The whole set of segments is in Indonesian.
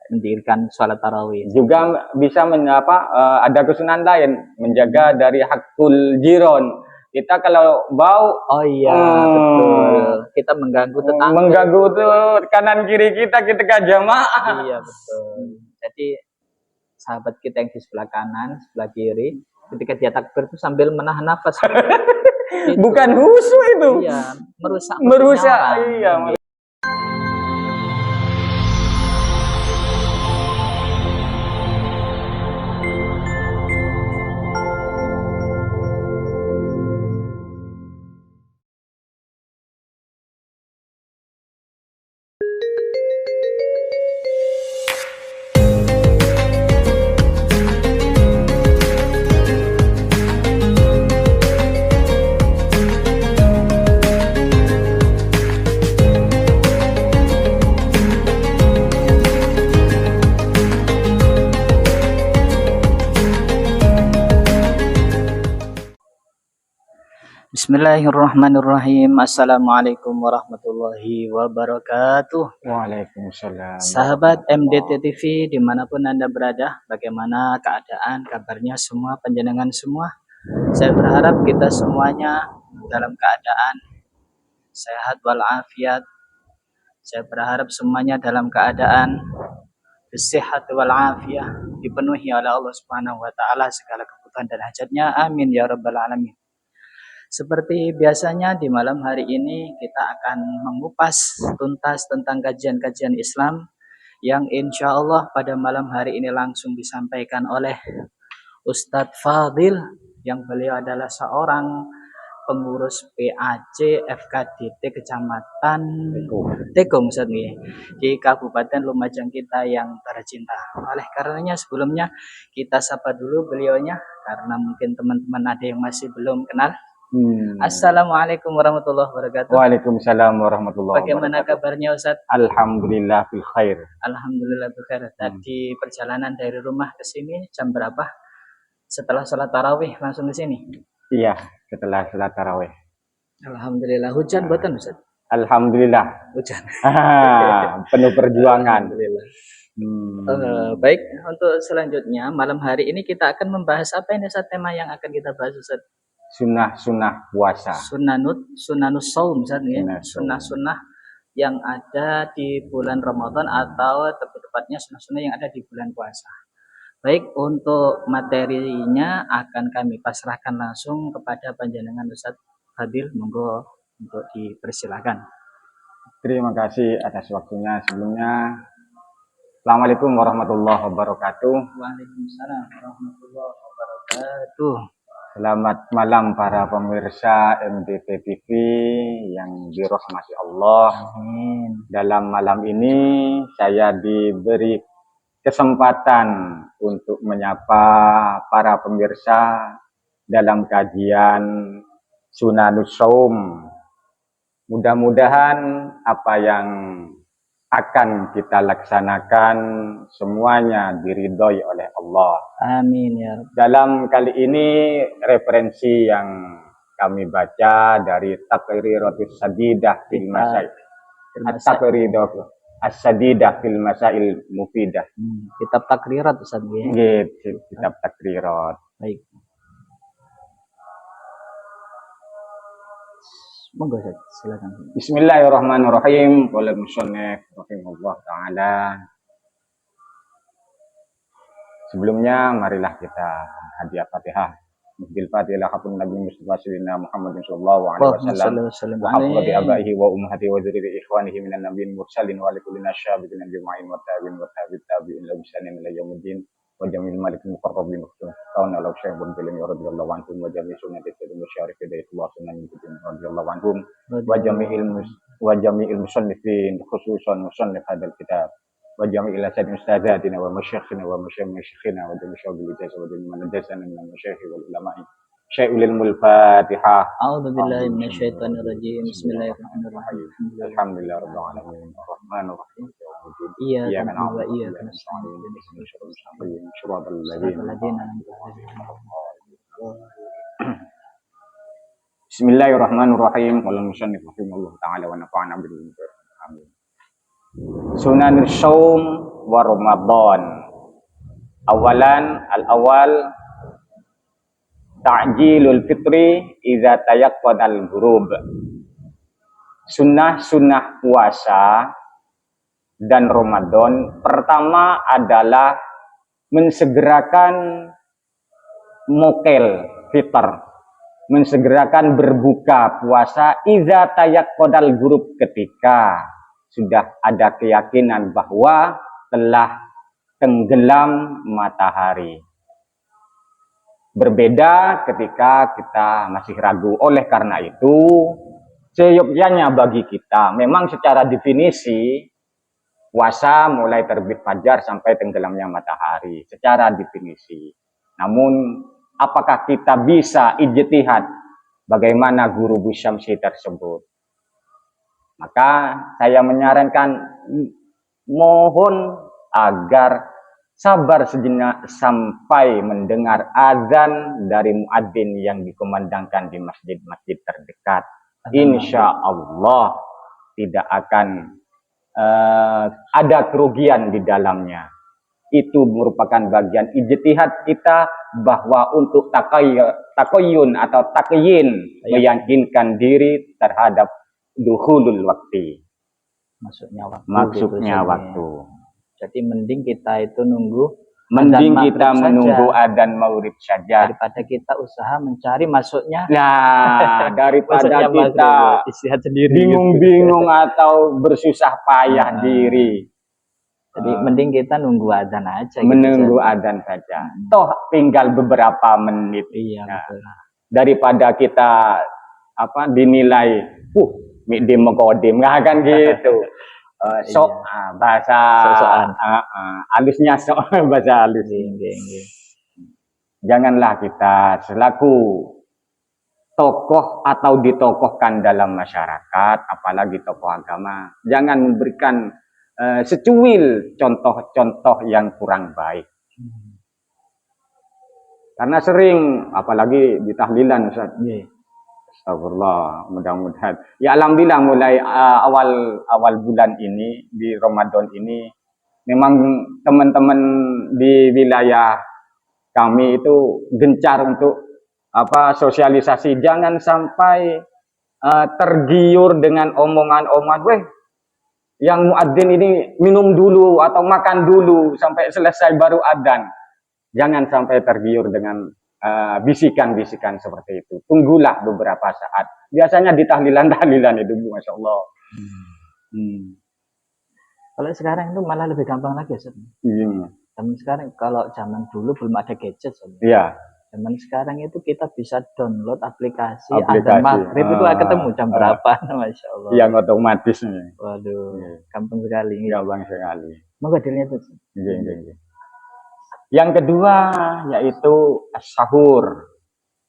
mendirikan sholat tarawih. Juga bisa ada kesunahan lain, menjaga dari hakul jiron. Kita kalau bau, oh iya betul, kita mengganggu tetangga. Mengganggu tuh kanan kiri kita jamaah. Iya betul. Jadi sahabat kita yang di sebelah kanan, sebelah kiri, ketika dia takbir itu sambil menahan nafas. Bukan husu itu. Iya, merusak. Iya. Bismillahirrahmanirrahim. Assalamualaikum warahmatullahi wabarakatuh. Waalaikumsalam. Sahabat MDT TV dimanapun Anda berada, bagaimana keadaan, kabarnya semua, panjenengan semua? Saya berharap kita semuanya dalam keadaan sehat walafiat. Saya berharap semuanya dalam keadaan sehat walafiat, dipenuhi oleh Allah Subhanahu wa taala segala kebutuhan dan hajatnya. Amin ya rabbal alamin. Seperti biasanya di malam hari ini kita akan mengupas tuntas tentang kajian-kajian Islam yang insya Allah pada malam hari ini langsung disampaikan oleh Ustadz Fadil, yang beliau adalah seorang pengurus PAC FKDT Kecamatan Tekong di Kabupaten Lumajang kita yang tercinta. Oleh karenanya sebelumnya kita sapa dulu beliaunya karena mungkin teman-teman ada yang masih belum kenal. Assalamualaikum warahmatullahi wabarakatuh. Waalaikumsalam warahmatullahi wabarakatuh. Bagaimana kabarnya Ustaz? Alhamdulillah bil khair. Alhamdulillah bil khair. Tadi perjalanan dari rumah ke sini jam berapa? Setelah sholat tarawih langsung ke sini? Iya, setelah sholat tarawih. Alhamdulillah. Hujan buatan Ustaz? Alhamdulillah. Hujan. Penuh perjuangan. Alhamdulillah. Baik, untuk selanjutnya malam hari ini kita akan membahas apa ini Ustaz, tema yang akan kita bahas Ustaz? Sunnah puasa. Sunanus saum Ustaz ya. Sunnah-sunnah yang ada di bulan Ramadan atau tepatnya sunnah-sunnah yang ada di bulan puasa. Baik, untuk materinya akan kami pasrahkan langsung kepada panjenengan Ustaz Fadil. Monggo untuk dipersilakan. Terima kasih atas waktunya. Sebelumnya Assalamualaikum warahmatullahi wabarakatuh. Waalaikumsalam warahmatullahi wabarakatuh. Selamat malam para pemirsa MDT TV yang dirahmati Allah. Amin. Dalam malam ini saya diberi kesempatan untuk menyapa para pemirsa dalam kajian Sunanus Saum. Mudah-mudahan apa yang akan kita laksanakan semuanya diridhoi oleh Allah. Amin ya Rabb. Dalam kali ini referensi yang kami baca dari Taqriratus Sadidah fil Masail. Taqriratus As-Sadidah fil Masail Mufidah. Kitab takrirat Ustaz ya. Gitu, kitab takrirat. Baik. Monggo Ustaz, silakan. Bismillahirrahmanirrahim. Qala musannif rahimahullah taala. Sebelumnya marilah kita hadiah Fatihah. Bil Fatihah hakun Nabi Mustafa sallallahu Muhammad sallallahu alaihi wasallam. Wa haqqi abaihi wa ummahatihi wa dzurriyyati ikhwanihi minan nabiyyin mursalin wa likulli nasyabitin ajma'in wa tabi'in wa tabi'in la bisanin ila yaumiddin. Wa jamil malikin muqarrabin tahun ala syekh bin Jalim radhiyallahu anhum wa jami' sunnati sayyidina syarif hidayatullah sunan radhiyallahu anhum wa jami'il musannifin khususan musannif hadzal kitab wa jami'il asad ustadzatina wa masyayikhina wa masyayikhina wa jami' syabil jasa wa jami' man dasana min masyayikh wal ulama'i syai'ul Fatihah. A'udzu billahi minasyaitonir rajim. Bismillahirrahmanirrahim. Alhamdulillah rabbil alamin arrahmanir rahim. Iya kan wa iya kan. Bismillahirrahmanirrahim. Qala musannif rahimahullah taala wa nafa'ana bil amin. Sunanus saum wa Ramadan. Awalan al-awal ta'jilul fitri idza tayaqqadal ghurub. Sunnah-sunnah puasa dan Ramadan pertama adalah mensegerakan mokel fitr, mensegerakan berbuka puasa idza tayaqqadal ghurub, ketika sudah ada keyakinan bahwa telah tenggelam matahari. Berbeda ketika kita masih ragu. Oleh karena itu, seyogyanya bagi kita, memang secara definisi puasa mulai terbit fajar sampai tenggelamnya matahari, secara definisi. Namun, apakah kita bisa ijtihad bagaimana ghurubu syamsi tersebut? Maka saya menyarankan, mohon agar sabar sejenak sampai mendengar azan dari muadzin yang dikumandangkan di masjid-masjid terdekat. Insya Allah tidak akan ada kerugian di dalamnya. Itu merupakan bagian ijtihad kita bahwa untuk takoyun atau takyin, meyakinkan diri terhadap dukhulul waktu. Maksudnya waktu. Jadi mending kita itu nunggu, mending kita menunggu adzan maghrib saja daripada kita usaha mencari masuknya. Nah, daripada kita bingung-bingung gitu, atau bersusah payah diri. Jadi mending kita nunggu adzan aja. Menunggu adzan saja. Toh tinggal beberapa menit. Iya, betul. Daripada kita dinilai mi'dim mekodim, nggak akan gitu. Bahasa halusnya bahasa halus. Janganlah kita selaku tokoh atau ditokohkan dalam masyarakat, apalagi tokoh agama, jangan memberikan secuil contoh-contoh yang kurang baik. Karena sering, apalagi di tahlilan, Ustaz. Astagfirullah, mudah-mudahan. Ya alhamdulillah mulai awal bulan ini, di Ramadan ini, memang teman-teman di wilayah kami itu gencar untuk sosialisasi. Jangan sampai tergiur dengan omongan-omongan, yang muadzin ini minum dulu atau makan dulu sampai selesai baru adzan. Jangan sampai tergiur dengan bisikan-bisikan seperti itu. Tunggulah beberapa saat. Biasanya di tahlilan-tahlilan itu, Masya Allah. Kalau sekarang itu malah lebih gampang lagi, Ustaz. Zaman sekarang, kalau zaman dulu belum ada gadget, iya. Zaman sekarang itu kita bisa download aplikasi adzan maghrib itu ketemu jam berapa, Masya Allah. Yang otomatis nih. Waduh, gampang sekali. Gampang sekali. Moga dilihat itu. Yang kedua yaitu sahur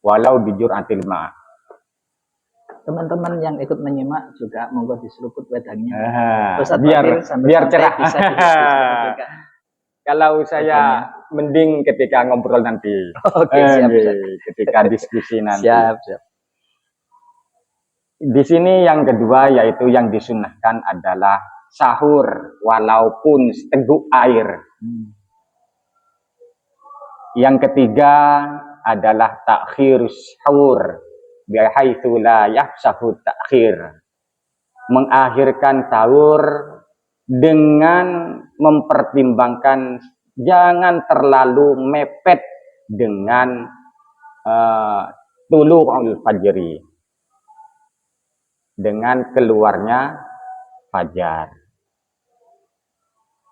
walau bijur antil ma. Teman-teman yang ikut menyimak juga monggo diseruput wedangnya. Biar cerah. Kalau saya mending ketika ngobrol nanti. Oke, siap. Ketika diskusi nanti. Siap. Di sini yang kedua yaitu yang disunnahkan adalah sahur walaupun seteguk air. Yang ketiga adalah takhirus sahur bihaitsu la yahsahu takhir. Mengakhirkan sahur dengan mempertimbangkan jangan terlalu mepet dengan tulu'ul fajri, dengan keluarnya fajar.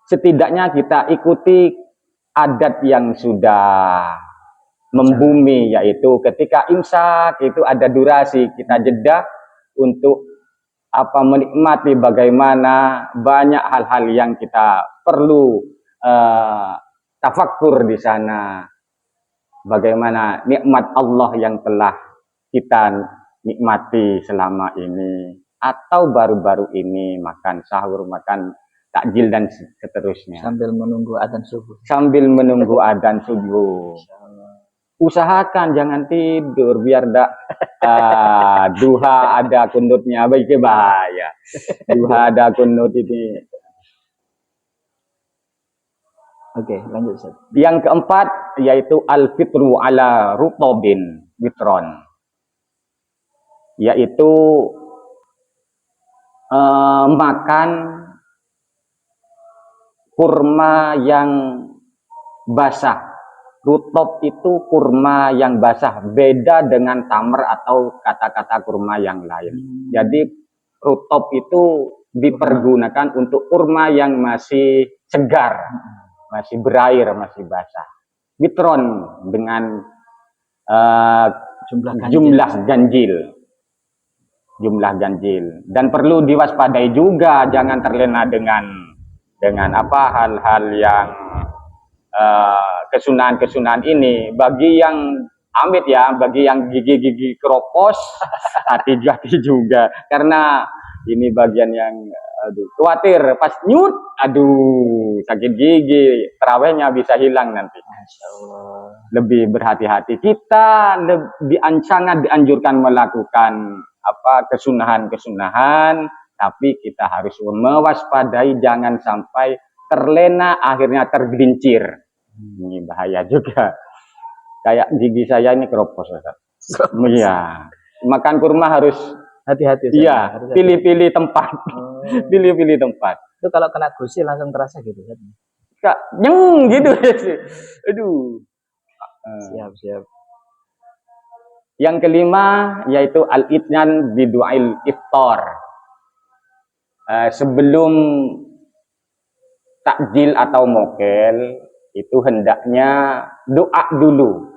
Setidaknya kita ikuti adat yang sudah membumi, yaitu ketika imsak itu ada durasi, kita jeda untuk menikmati bagaimana banyak hal-hal yang kita perlu tafakkur di sana, bagaimana nikmat Allah yang telah kita nikmati selama ini, atau baru-baru ini makan sahur, makan takjil dan seterusnya. Sambil menunggu adzan subuh. Usahakan jangan tidur biar duha ada kunutnya, baik bahaya. Duha ada kunut ini. Oke, lanjut Ustaz. Yang keempat yaitu al-fitru ala rutobin witron, yaitu makan kurma yang basah. Rutob itu kurma yang basah, beda dengan tamar atau kata-kata kurma yang lain. Jadi rutob itu dipergunakan untuk kurma yang masih segar, masih berair, masih basah. Witron dengan jumlah ganjil. Dan perlu diwaspadai juga, jangan terlena dengan hal-hal yang kesunahan ini. Bagi yang amit ya, bagi yang gigi-gigi keropos, hati-hati juga, karena ini bagian yang khawatir pas nyut, sakit gigi, terawihnya bisa hilang nanti. Masya Allah. Lebih berhati-hati, kita sangat dianjurkan melakukan kesunahan, tapi kita harus mewaspadai, jangan sampai terlena akhirnya tergelincir. Ini bahaya juga. Kayak gigi saya ini keropos, Ustaz. Iya. Makan kurma harus hati-hati. Iya, pilih-pilih tempat. Pilih-pilih tempat. Itu kalau kena gusi langsung terasa gitu kan. Kak, gitu sih. Aduh. Siap. Yang kelima yaitu al-itnan bidu'il iftar. Sebelum takjil atau mokel itu hendaknya doa dulu.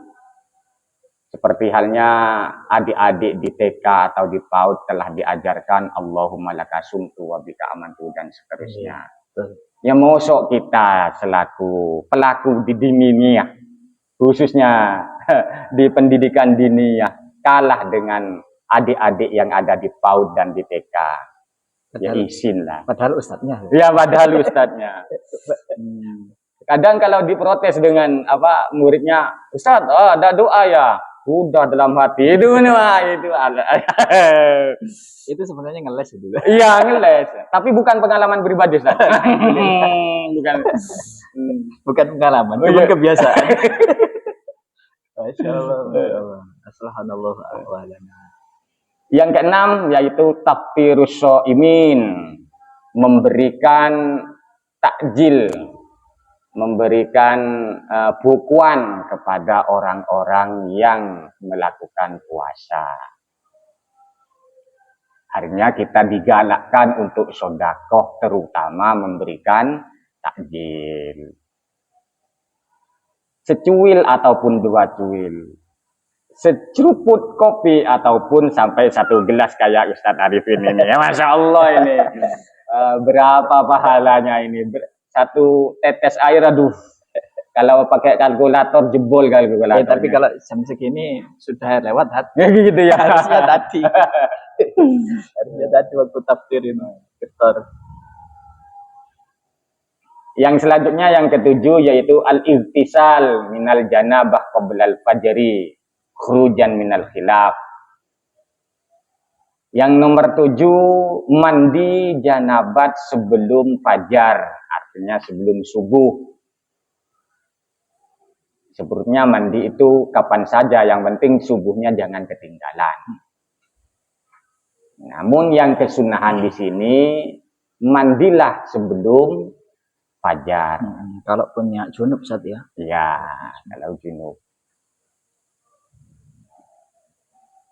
Seperti halnya adik-adik di TK atau di PAUD telah diajarkan Allahumma laka sumtu wa bika amantu dan seterusnya. Ya mosok kita selaku pelaku di diniyah, khususnya di pendidikan diniyah, kalah dengan adik-adik yang ada di PAUD dan di TK. Ya izin lah. Padahal ustadznya. Ya padahal ustadznya. Kadang kalau diprotes dengan muridnya, Ustadz, ada doa ya. Udah dalam hati itu itu sebenarnya ngeles itu. Iya ngeles, tapi bukan pengalaman pribadi, Ustaz. bukan pengalaman, cuma kebiasaan. Masya Allah. Yang keenam yaitu taftirus shaimin, memberikan takjil, memberikan bukuan kepada orang-orang yang melakukan puasa. Akhirnya kita digalakkan untuk sedekah, terutama memberikan takjil. Secuil ataupun 2 cuil. Seceruput kopi ataupun sampai 1 gelas kayak Ustadz Arifin ini. Ya, Masya Allah ini. Berapa pahalanya ini? 1 tetes air, aduh. Kalau pakai kalkulator jebol kalkulator. Tapi kalau jam segini sudah lewat hati. Gitu ya. Harusnya tadi. Harusnya tadi waktu tafsir ini. Yang selanjutnya yang ketujuh yaitu al-igtisal minal janabah qablal fajri khurujan minal khilaf. Yang nomor 7 mandi janabat sebelum fajar, artinya sebelum subuh. Sebetulnya mandi itu kapan saja, yang penting subuhnya jangan ketinggalan. Namun yang kesunahan di sini mandilah sebelum fajar. Kalau punya junub Ustaz ya. Ya, kalau junub.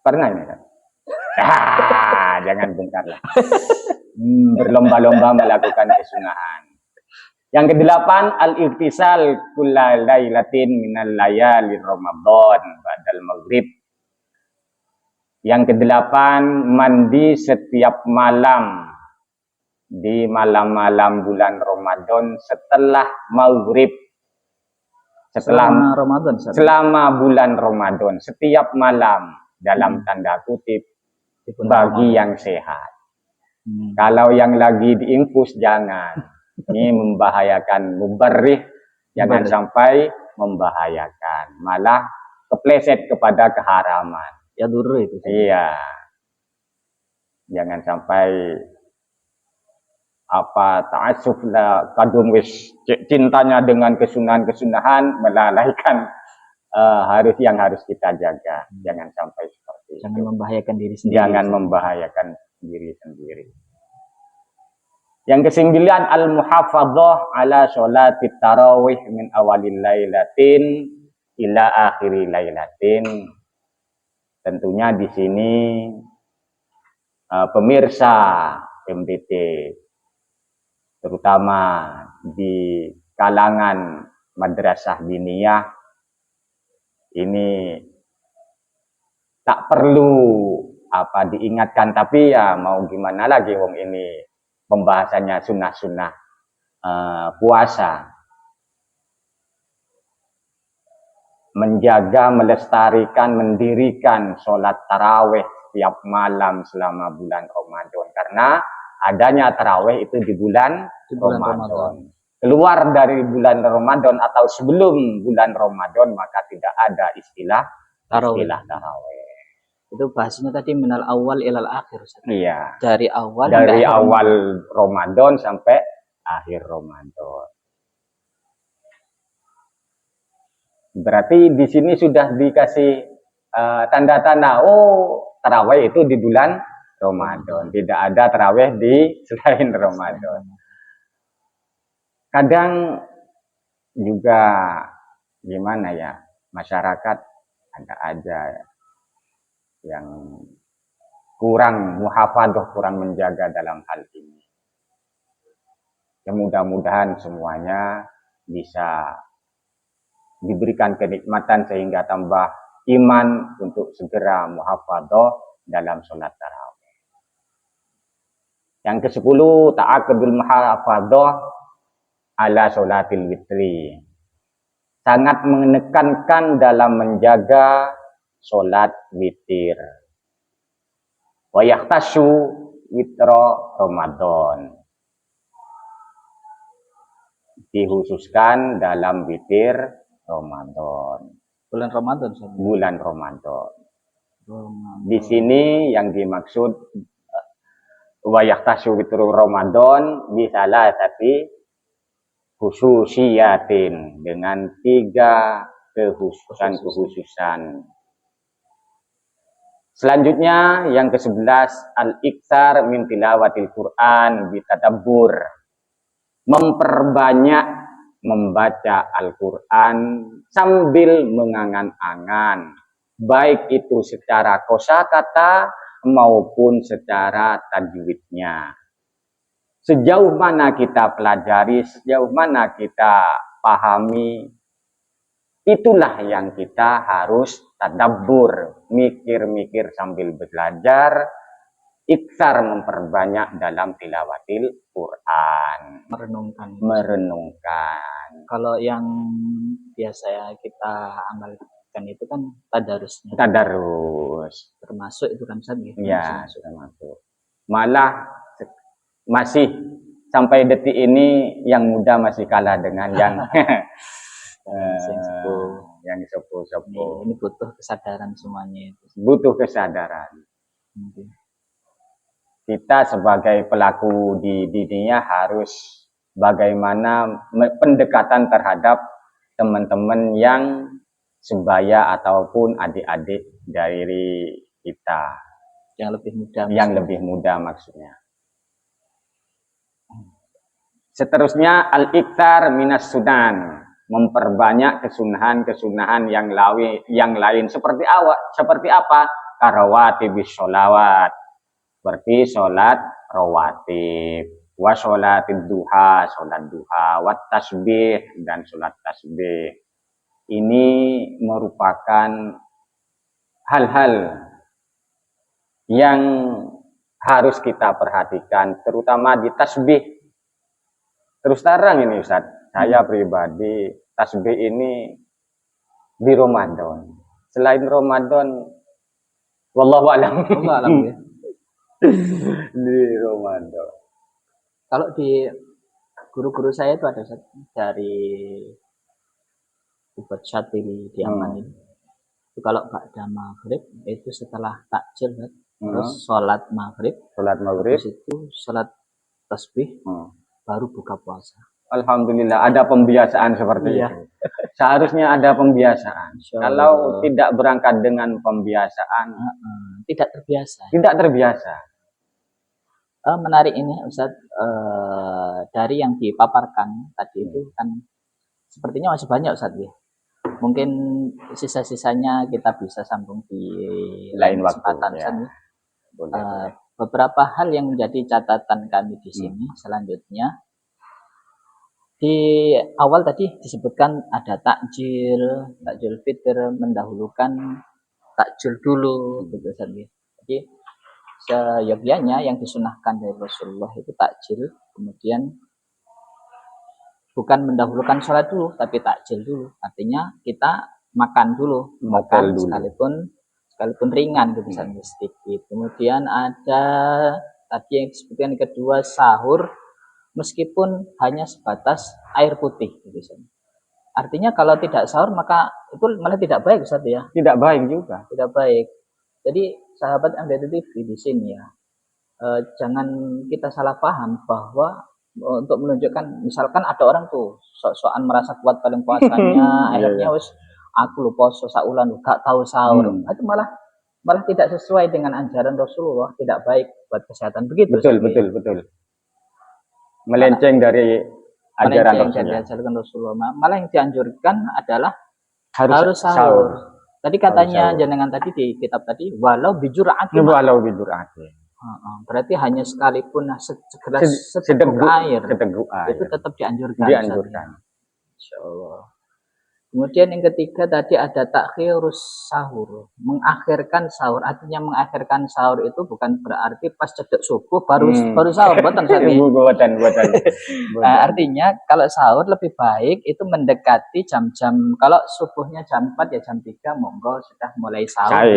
Pernah ini kan? Jangan bongkar lah. Berlomba-lomba melakukan kesunahan. Yang ke-8 al-igtisal kulla lailatin minal layali Ramadan ba'dal maghrib. Yang ke-8 mandi setiap malam di malam-malam bulan Ramadan setelah maghrib. Selama bulan Ramadan setiap malam, dalam tanda kutip, bagi yang sehat. Kalau yang lagi diinfus jangan. Ini membahayakan, mubarrih, jangan sampai membahayakan, malah kepleset kepada keharaman. Ya dulu itu. Iya. Jangan sampai ta'assuf la kadung wis cintanya dengan kesunahan-kesunahan melalaikan harus kita jaga. Jangan sampai seperti Jangan itu. membahayakan diri sendiri. Jangan membahayakan diri sendiri. Yang kesembilan, al-muhafadzah ala sholatit tarawih min awalil lailatin ila akhiri lailatin. Tentunya di sini pemirsa MDT, terutama di kalangan madrasah diniyah, ini tak perlu diingatkan, tapi ya mau gimana lagi wong ini pembahasannya sunnah-sunnah puasa. Menjaga, melestarikan, mendirikan sholat tarawih setiap malam selama bulan Ramadan. Karena adanya tarawih itu di bulan Ramadan. Keluar dari bulan Ramadan atau sebelum bulan Ramadan, maka tidak ada istilah tarawih. Itu bahasanya tadi minal awal ilal akhir. Iya. Dari awal Ramadan sampai akhir Ramadan. Berarti di sini sudah dikasih tanda-tanda, tarawih itu di bulan Ramadan. Tidak ada tarawih di selain Ramadan. Kadang juga gimana ya, masyarakat ada aja yang kurang muhafadzah, kurang menjaga dalam hal ini. Ya mudah-mudahan semuanya bisa diberikan kenikmatan sehingga tambah iman untuk segera muhafadzah dalam sholat tarawih. Yang ke-10, ta'aqudul muhafadzah ala sholatil witri. Sangat menekankan dalam menjaga sholat witir. Wa yahtasyu witra Ramadan. Dikhususkan dalam witir Ramadan. Bulan Ramadan. Bulan Ramadan. Di sini yang dimaksud wa yahtasyu witru Ramadan bisalah tapi khususiyatin, dengan 3 kekhususan. Selanjutnya yang ke-11, al-iktsar min tilawatil Quran bitadabbur. Memperbanyak membaca Al-Quran sambil mengangan-angan, baik itu secara kosakata maupun secara tajwidnya. Sejauh mana kita pelajari, sejauh mana kita pahami, itulah yang kita harus tadabbur, mikir-mikir sambil belajar, iktsar memperbanyak dalam tilawatil Quran. Merenungkan. Kalau yang biasa kita amalkan itu kan tadarusnya. Tadarus. Termasuk itu kan Ustaz? Ya, termasuk. Malah masih sampai detik ini yang muda masih kalah dengan yang yang sepuh-sepuh. Ini butuh kesadaran semuanya itu. Butuh kesadaran. Kita sebagai pelaku di dunia harus bagaimana pendekatan terhadap teman-teman yang sebaya ataupun adik-adik dari kita. Yang lebih muda maksudnya. Seterusnya al-iktsar minas sunan, memperbanyak kesunahan-kesunahan yang lain seperti apa? Karawatibis sholawat, seperti sholat rawatib, wa sholatid duha, sholat duha, wat tasbih, dan sholat tasbih. Ini merupakan hal-hal yang harus kita perhatikan, terutama di tasbih. Terus terang ini Ustaz, saya pribadi tasbih ini di Ramadan. Selain Ramadan, wallahu a'lam. Ya. Di Ramadan. Kalau di guru-guru saya itu ada Ustaz, dari Ubud Syatili di Amanin. Itu kalau ba'da maghrib itu setelah takjil, terus sholat maghrib. Sholat maghrib. Terus itu sholat tasbih, baru buka puasa. Alhamdulillah ada pembiasaan seperti itu. Seharusnya ada pembiasaan. Kalau tidak berangkat dengan pembiasaan, tidak terbiasa. Tidak terbiasa. Menarik ini Ustadz, dari yang dipaparkan tadi itu kan sepertinya masih banyak Ustadz ya. Mungkin sisa-sisanya kita bisa sambung di lain kesempatan ya. Beberapa hal yang menjadi catatan kami di sini selanjutnya. Di awal tadi disebutkan ada takjil fitr, mendahulukan takjil dulu gitu kan. Jadi seyogyanya yang disunahkan dari Rasulullah itu takjil, kemudian bukan mendahulukan sholat dulu tapi takjil dulu. Artinya kita makan dulu, sekalipun ringan gitu kan, sedikit. Kemudian ada tadi yang disebutkan kedua sahur, meskipun hanya sebatas air putih gitu. Artinya kalau tidak sahur maka itu malah tidak baik Ustaz ya. Tidak baik juga. Tidak baik. Jadi sahabat MDT TV di sini ya, jangan kita salah paham bahwa untuk menunjukkan misalkan ada orang tuh sok-sokan merasa kuat paling puasanya, akhirnya wis aku lu poso saulan gak tahu sahur. Itu malah tidak sesuai dengan ajaran Rasulullah, tidak baik buat kesehatan. Begitu. Betul. Melenceng dari ajaran Rasulullah. Malah yang dianjurkan adalah harus sahur. Tadi katanya jenengan tadi di kitab tadi walau bijur'ati. Berarti hanya sekalipun seteguk air itu tetap dianjurkan. Insyaallah. Kemudian yang ketiga tadi ada takhirus sahur, mengakhirkan sahur. Artinya mengakhirkan sahur itu bukan berarti pas cedek subuh baru sahur, buatan. Artinya kalau sahur lebih baik itu mendekati jam-jam, kalau subuhnya jam 4 ya jam 3 monggo sudah mulai sahur.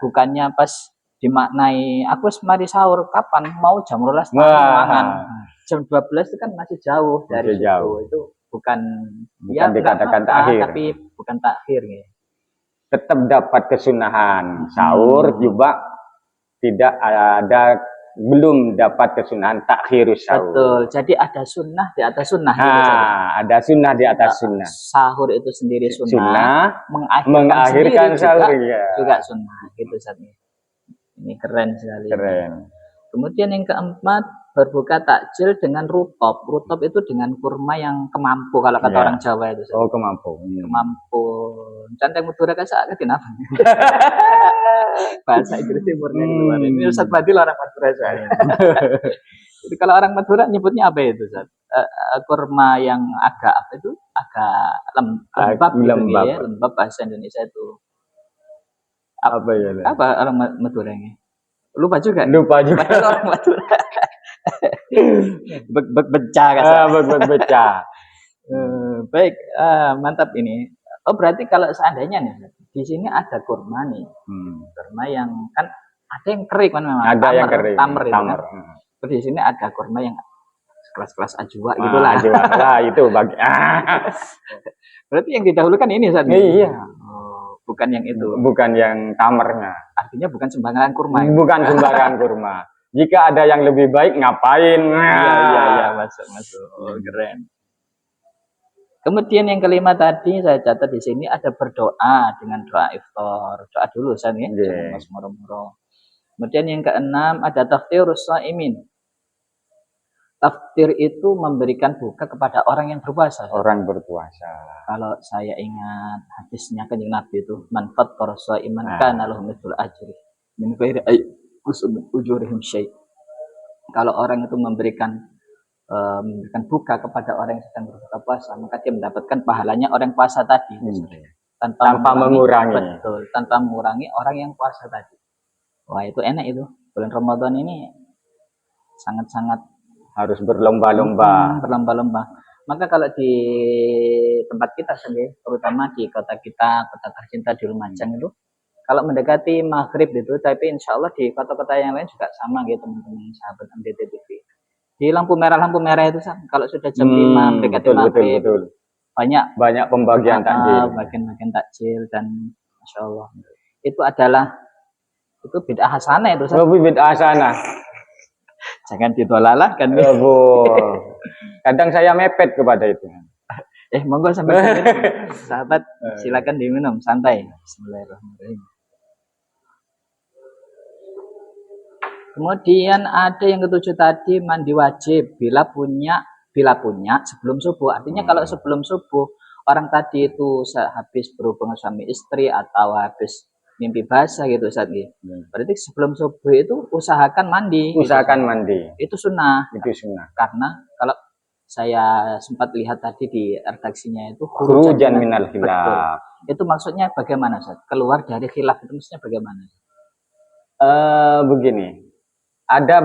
Bukannya pas dimaknai aku mari sahur kapan, mau jam 12 mangan. Jam 12 itu kan masih jauh dari subuh. Itu bukan dikatakan takhir, tapi bukan takhir ya. Tetap dapat kesunahan sahur juga belum dapat kesunahan takhirus sahur. Betul. Jadi ada sunnah di atas sunnah. Ada sunnah di atas sunnah. Sahur itu sendiri sunnah, mengakhirkan sahur juga sunnah gitu saat ini. Ini keren sekali. Kemudian yang keempat, berbuka takjil dengan rutop. Rutop itu dengan kurma yang kemampu kalau kata orang Jawa itu. Kemampu. Canteng Madura kasak kenapa? Bahasa Inggris timurnya keluar. Ini Ustaz Fadil orang Madura saya. Jadi kalau orang Madura nyebutnya apa itu, Ustaz? Kurma yang agak lembab bahasa Indonesia itu. Apa ya? Apa orang Madura ini? Lupa juga. Orang Madura. Becah kan? Becah. Baik, mantap ini. Oh berarti kalau seandainya nih di sini ada kurma nih, kurma yang kan ada yang kering kan memang. Ada yang kering. Tamer. Kan? Di sini ada kurma yang kelas-kelas ajwa gitulah. Itu bagi. Berarti yang didahulukan ini saat ini. Iya. Bukan yang itu. Bukan yang tamernya. Artinya bukan sembarangan kurma. Bukan sembarangan kurma. Jika ada yang lebih baik, ngapain? Iya, masuk. Keren. Kemudian yang kelima tadi saya catat di sini ada berdoa dengan doa iftar. Doa dulu San ya. Kemudian yang keenam ada taftirus shaimin. Taftir itu memberikan buka kepada orang yang berpuasa. Orang berpuasa. Kalau saya ingat hadisnya Kanjeng Nabi itu man fattara shaiman kana lahu mithlu ajri min ghairi ujurihim syai'. Kalau orang itu memberikan buka kepada orang yang sedang berbuka puasa, maka dia mendapatkan pahalanya orang puasa tadi. Tanpa mengurangi. Betul, tanpa mengurangi orang yang puasa tadi. Wah, itu enak itu. Bulan Ramadan ini sangat-sangat harus berlomba-lomba. Maka kalau di tempat kita sendiri, terutama di kota kita, kota tercinta di Lumajang itu, kalau mendekati maghrib itu, tapi insya Allah di kota-kota yang lain juga sama gitu teman-teman sahabat MDT TV. Di lampu merah itu kalau sudah jam 5 mendekati maghrib, betul. banyak pembagian takjil, bagian takjil, dan insya Allah itu bid'ah hasanah itu. Bid'ah hasanah. Jangan ditolak kan. Kadang saya mepet kepada itu. Monggo sampai sahabat, silakan diminum santai. Bismillahirrahmanirrahim. Kemudian ada yang ketujuh tadi, mandi wajib bila punya sebelum subuh. Artinya kalau sebelum subuh orang tadi itu habis berhubungan suami istri atau habis mimpi basah gitu Ustaz. Berarti sebelum subuh itu usahakan mandi. Usahakan mandi. Itu sunnah. Itu sunnah. Karena kalau saya sempat lihat tadi di redaksinya itu khurujan minal khilaf. Itu maksudnya bagaimana Ustaz? Keluar dari khilaf itu maksudnya bagaimana? Begini. Ada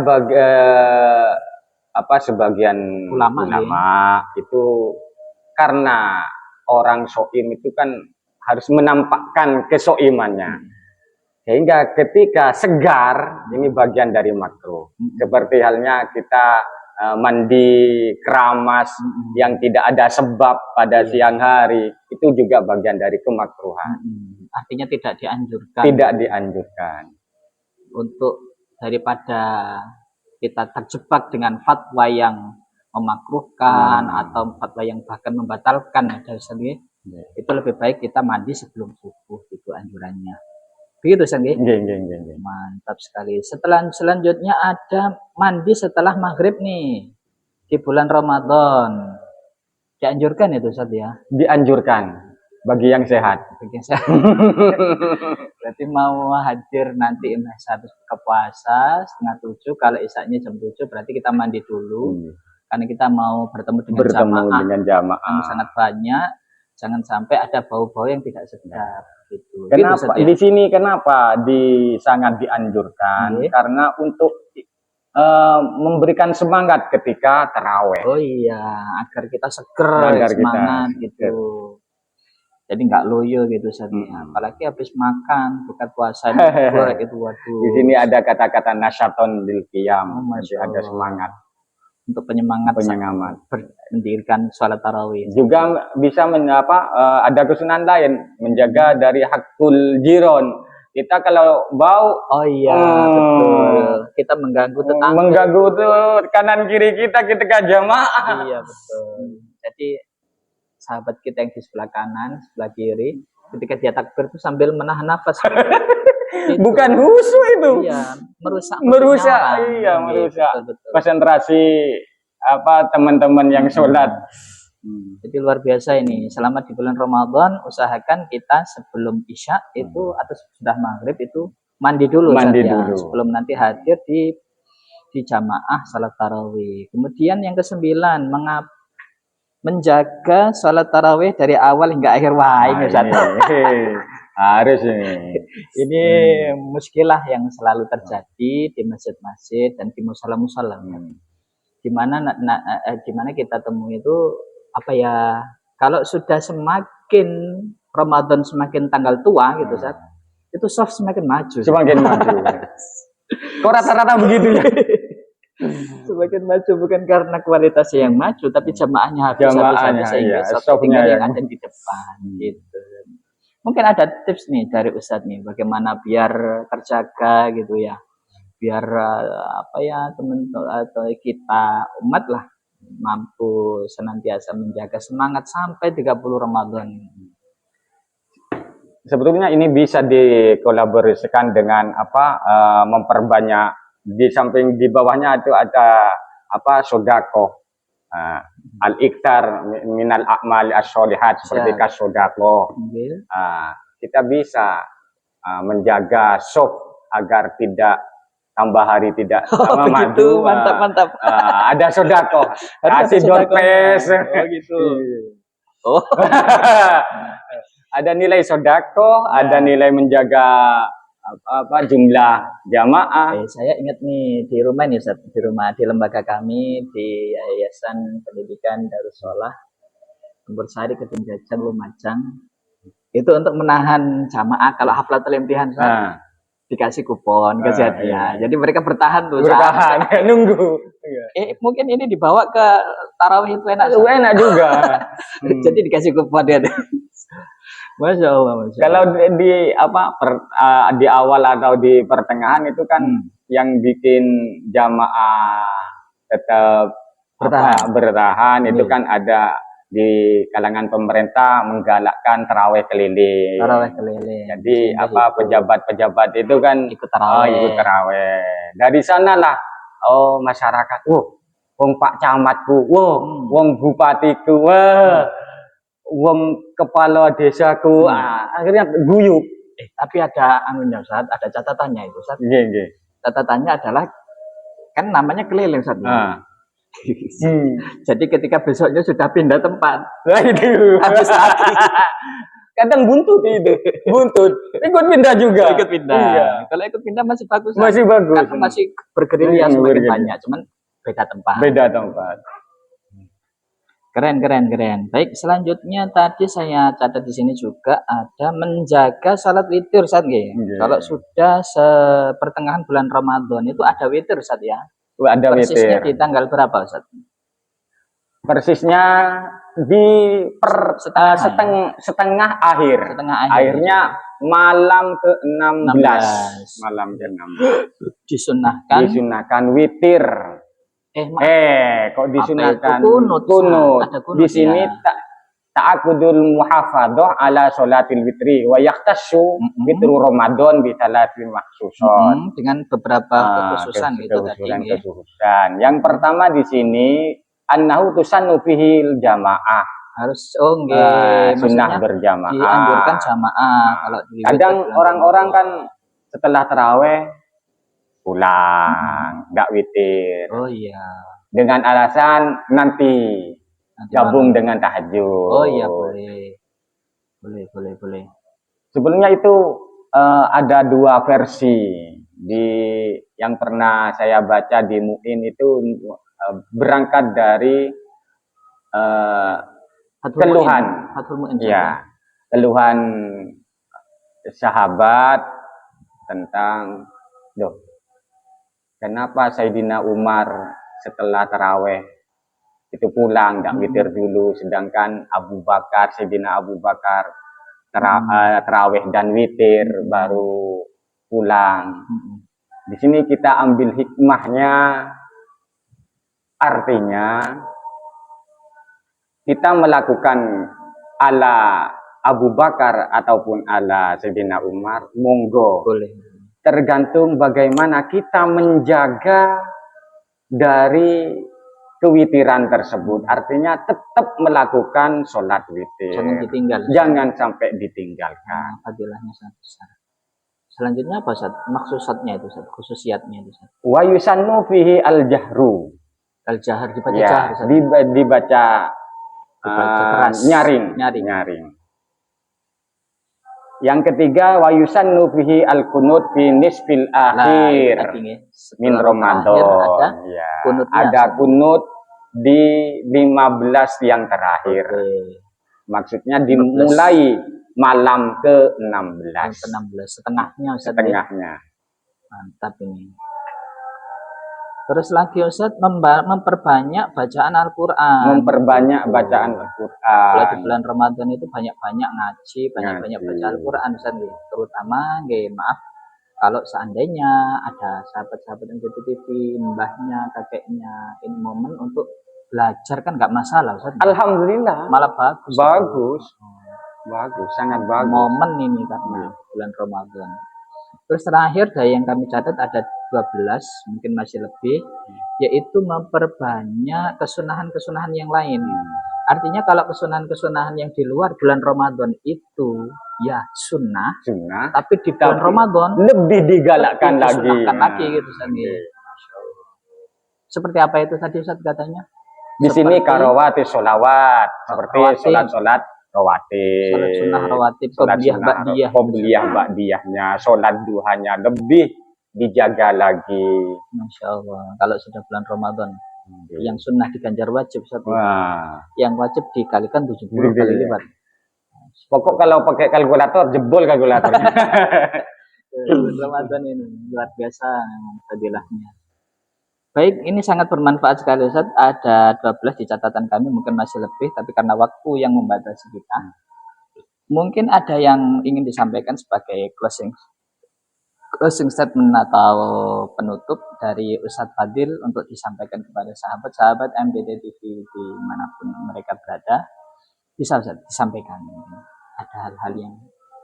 sebagian ulama itu karena orang soim itu kan harus menampakkan kesoimannya, sehingga ketika segar ini bagian dari makruh. Seperti halnya kita mandi keramas yang tidak ada sebab pada siang hari, itu juga bagian dari kemakruhan. Artinya tidak dianjurkan. Tidak dianjurkan. Untuk daripada kita terjebak dengan fatwa yang memakruhkan atau fatwa yang bahkan membatalkan dari sendiri, itu lebih baik kita mandi sebelum subuh, itu anjurannya. Begitu Sanggi? Mantap sekali. Selanjutnya ada mandi setelah maghrib nih di bulan Ramadan. Dianjurkan itu Ustaz ya? Dianjurkan bagi yang sehat. Berarti mau hadir nanti habis buka puasa 6:30, kalau isaknya jam 7 berarti kita mandi dulu. Karena kita mau bertemu dengan jamaah yang sangat banyak. Jangan sampai ada bau-bau yang tidak sedap gitu. Kenapa di sini sangat dianjurkan? Karena untuk memberikan semangat ketika taraweh. Oh iya, agar kita seger, semangat gitu. Jadi nggak loyo gitu apalagi habis makan buka puasa itu waduh. Di sini ada kata-kata nasyaton bil qiyam, ada semangat. Untuk penyemangat mendirikan sholat tarawih. Juga bisa ada kesunahan lain, menjaga dari hakul jiron. Kita kalau bau, betul. Kita mengganggu tetangga. Mengganggu tuh kanan kiri kita jamaah. Iya betul. Jadi sahabat kita yang di sebelah kanan, sebelah kiri, ketika dia takbir itu sambil menahan nafas. Bukan khusyuk itu. Iya, merusak. Iya, merusak. Betul. Konsentrasi teman-teman yang sholat. Jadi luar biasa ini. Selama di bulan Ramadan, usahakan kita sebelum isya itu atau sudah maghrib itu mandi dulu. Sebelum nanti hadir di jamaah salat tarawih. Kemudian yang ke-9, menjaga salat tarawih dari awal hingga akhir. Harus ini. Ini muskilah yang selalu terjadi di masjid-masjid dan di musala-musala. Dimana kita temui itu kalau sudah semakin Ramadan semakin tanggal tua gitu itu soft semakin maju. Kok rata-rata begitu ya? Semakin maju bukan karena kualitasnya yang maju, tapi jamaahnya habis sehingga softnya yang ada di depan gitu. Mungkin ada tips nih dari Ustadz nih, bagaimana biar terjaga gitu ya, biar teman-teman atau kita umat lah mampu senantiasa menjaga semangat sampai 30 Ramadan. Sebetulnya ini bisa dikolaborasikan dengan memperbanyak, di samping di bawahnya itu ada sodako. Al-iktar minal a'mali as-sholihat, seperti kasodako. Kita bisa menjaga soft agar tidak tambah hari tidak maju. Mantap. Ada sodako, kasih dompes. Gitu. Ada nilai sodako, ada nilai menjaga jumlah jamaah. Saya ingat nih di rumah nih Ustaz, di lembaga kami di Yayasan Pendidikan Darussalah Tembursari Kedung Jajang Lumajang, itu untuk menahan jamaah kalau haflatul imtihan dikasih kupon hadiah. Jadi mereka bertahan nunggu. Mungkin ini dibawa ke tarawih itu enak. Enak juga. Jadi dikasih kupon dia. Masya Allah. Kalau di awal atau di pertengahan itu kan yang bikin jamaah tetap bertahan itu kan ada di kalangan pemerintah menggalakkan taraweh keliling. Jadi pejabat-pejabat itu kan ikut taraweh. Dari sanalah masyarakat, wong Pak Camatku, wong Bupatiku, wong kepala desaku, akhirnya guyup. Tapi ada anunya Ustaz, ada catatannya itu Ustaz. Catatannya adalah kan namanya keliling Ustaz. Jadi ketika besoknya sudah pindah tempat, habis lagi. Kadang buntut itu, ikut pindah juga. Ikut pindah. Iya. Kalau ikut pindah masih bagus. Masih bagus. Karena masih bergerilya semakin banyak, cuman beda tempat. Keren. Baik, selanjutnya tadi saya catat di sini juga ada menjaga salat witir Ustaz nggih. Kalau sudah pertengahan bulan Ramadan itu ada witir Ustaz ya. Ada persisnya witir. Di tanggal berapa Ustaz? Persisnya di setengah akhir. Akhirnya malam ke-16. Malam ke-16. Disunahkan witir. Kok disunahkan kunut. Di sini ta'akudul muhafadhah ala sholatil witri wa yaqtassu witru Ramadan bi salatin maksusun. Dengan beberapa kekhususan itu tadi. Yang pertama di sini annahu tusannu fihil jamaah. Harus sunnah berjamaah. Dianjurkan jamaah. Kalau kadang orang-orang kan setelah taraweh pulang, nggak witir. Oh iya. Dengan alasan nanti gabung dengan tahajud. Oh iya, boleh. Sebelumnya itu ada dua versi. Yang pernah saya baca di MUIN itu berangkat dari keluhan. Ya, keluhan sahabat tentang kenapa Sayyidina Umar setelah taraweh itu pulang, tidak witir dulu, sedangkan Sayyidina Abu Bakar taraweh dan witir baru pulang. Di sini kita ambil hikmahnya, artinya kita melakukan ala Abu Bakar ataupun ala Sayyidina Umar, monggo. Boleh. Tergantung bagaimana kita menjaga dari kewitiran tersebut. Artinya tetap melakukan sholat witir. Jangan sampai ditinggalkan. Fadilahnya sangat besar. Selanjutnya apa Ustaz? Maksudnya itu Ustaz, khususiyatnya itu Ustaz. Wa yusannu fihi al-jahru. Al-jahr dibaca jahar Ustaz. Dibaca keras. Nyaring. Yang ketiga wa yusannu fihi al-qunut fi nisfil akhir min Ramadan. Ada kunut di 15 yang terakhir. Maksudnya dimulai malam ke-16. Setengahnya Ustaz. Setengahnya. Mantap ini. Terus lagi Ustaz memperbanyak bacaan Al-Qur'an. Kalau di bulan Ramadan itu banyak-banyak ngaji, banyak-banyak baca Al-Qur'an Ustaz. Terutama maaf kalau seandainya ada sahabat-sahabat yang di TV, mbahnya, kakeknya, ini momen untuk belajar kan nggak masalah Ustaz. Alhamdulillah. Malah bagus. Bagus, sangat bagus. Momen ini karena bulan Ramadan. Terus terakhir dari yang kami catat ada 12, mungkin masih lebih, yaitu memperbanyak kesunahan-kesunahan yang lain. Artinya kalau kesunahan-kesunahan yang di luar bulan Ramadan itu ya sunnah, tapi di bulan Ramadan lebih digalakkan lagi gitu Seperti apa itu tadi Ustaz katanya? Di sini karawati sholawat, seperti sholat-sholat rawatib, sholat sunnah rawatib, qobliyah ba'diyahnya, sholat duhanya lebih dijaga lagi. Masya Allah. Kalau sudah bulan Ramadan, yang sunnah diganjar wajib, yang wajib dikalikan 70 kali lipat. Pokok kalau pakai kalkulator, jebol kalkulatornya. Ramadan ini luar biasa fadilahnya. Baik, ini sangat bermanfaat sekali Ustaz. Ada 12 di catatan kami, mungkin masih lebih, tapi karena waktu yang membatasi kita. Mungkin ada yang ingin disampaikan sebagai closing Terus statement atau penutup dari Ustadz Fadil untuk disampaikan kepada sahabat-sahabat MDT TV dimanapun mereka berada, bisa Ustadz disampaikan. Ada hal-hal yang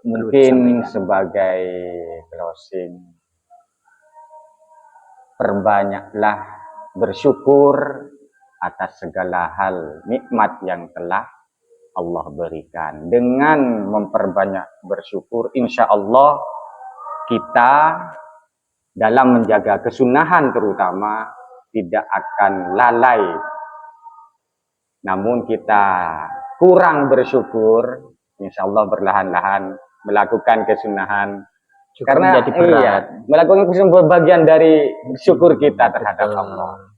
mungkin sebagai closing, perbanyaklah bersyukur atas segala hal nikmat yang telah Allah berikan. Dengan memperbanyak bersyukur, insya Allah kita dalam menjaga kesunahan terutama tidak akan lalai. Namun kita kurang bersyukur, insya Allah berlahan-lahan melakukan kesunahan. Juga karena melakukan kesunahan bagian dari syukur kita terhadap Allah.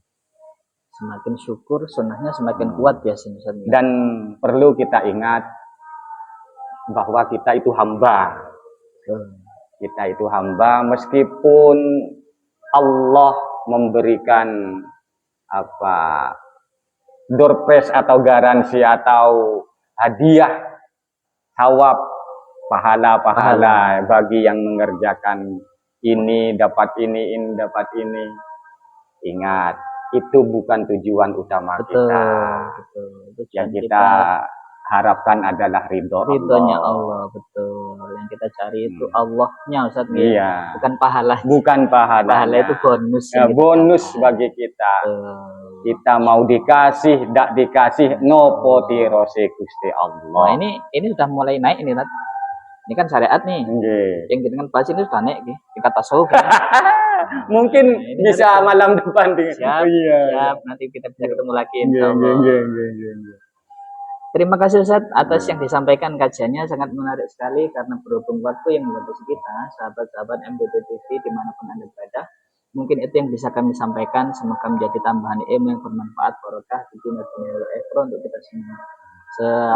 Semakin syukur, sunnahnya semakin kuat biasanya. Dan perlu kita ingat bahwa kita itu hamba. Kita itu hamba, meskipun Allah memberikan door prize atau garansi atau hadiah thawab pahala bagi yang mengerjakan ini dapat ini dapat ini. Ingat, itu bukan tujuan utama kita. Yang kita harapkan adalah ridhonya Allah. Betul. Yang kita cari itu Allahnya, Ustaz. Iya. Bukan pahala. Bukan pahala. Pahala itu bonus. Ya, bonus bagi kita. Kita mau dikasih, tidak dikasih, nopo tirose Gusti Allah. Nah, ini sudah mulai naik ini, Rat. Ini kan syariat nih. Yang kita kan bahas ini sudah naik nih. Tingkat tasawuf. Mungkin bisa malam depan. Siap. Nanti kita bisa ketemu lagi, insyaallah. Terima kasih Ustaz atas yang disampaikan, kajiannya sangat menarik sekali karena berhubung waktu yang membatasi kita, sahabat-sahabat MDT TV dimanapun Anda berada. Mungkin itu yang bisa kami sampaikan, semoga menjadi tambahan ilmu yang bermanfaat, barokah di dunia untuk kita semua.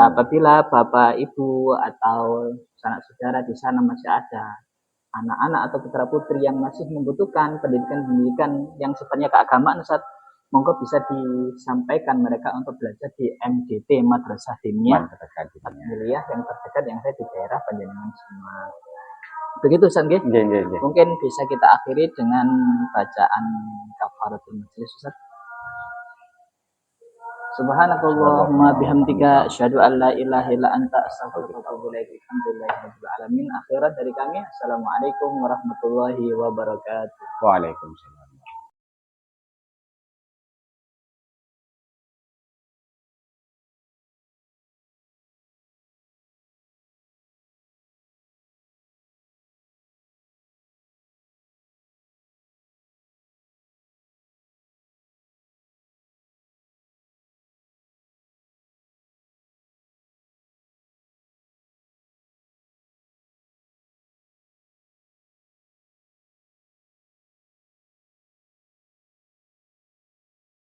Apabila Bapak, Ibu atau sanak saudara di sana masih ada anak-anak atau putra putri yang masih membutuhkan pendidikan yang sifatnya keagamaan, Ustaz, monggo bisa disampaikan mereka untuk belajar di MDT Madrasah Diniyah Fatmiliyah yang terdekat yang ada di daerah Panjenengan semua. Begitu Ustaz nggih? Mungkin bisa kita akhiri dengan bacaan kafaratul majelis, Ustaz. Subhanakallahumma bihamdika asyhadu an la ilaha illa anta astaghfiruka wa atubu ilaik. Alhamdulillahirabbil alamin. Akhirat dari kami, assalamualaikum warahmatullahi wabarakatuh. Waalaikumsalam.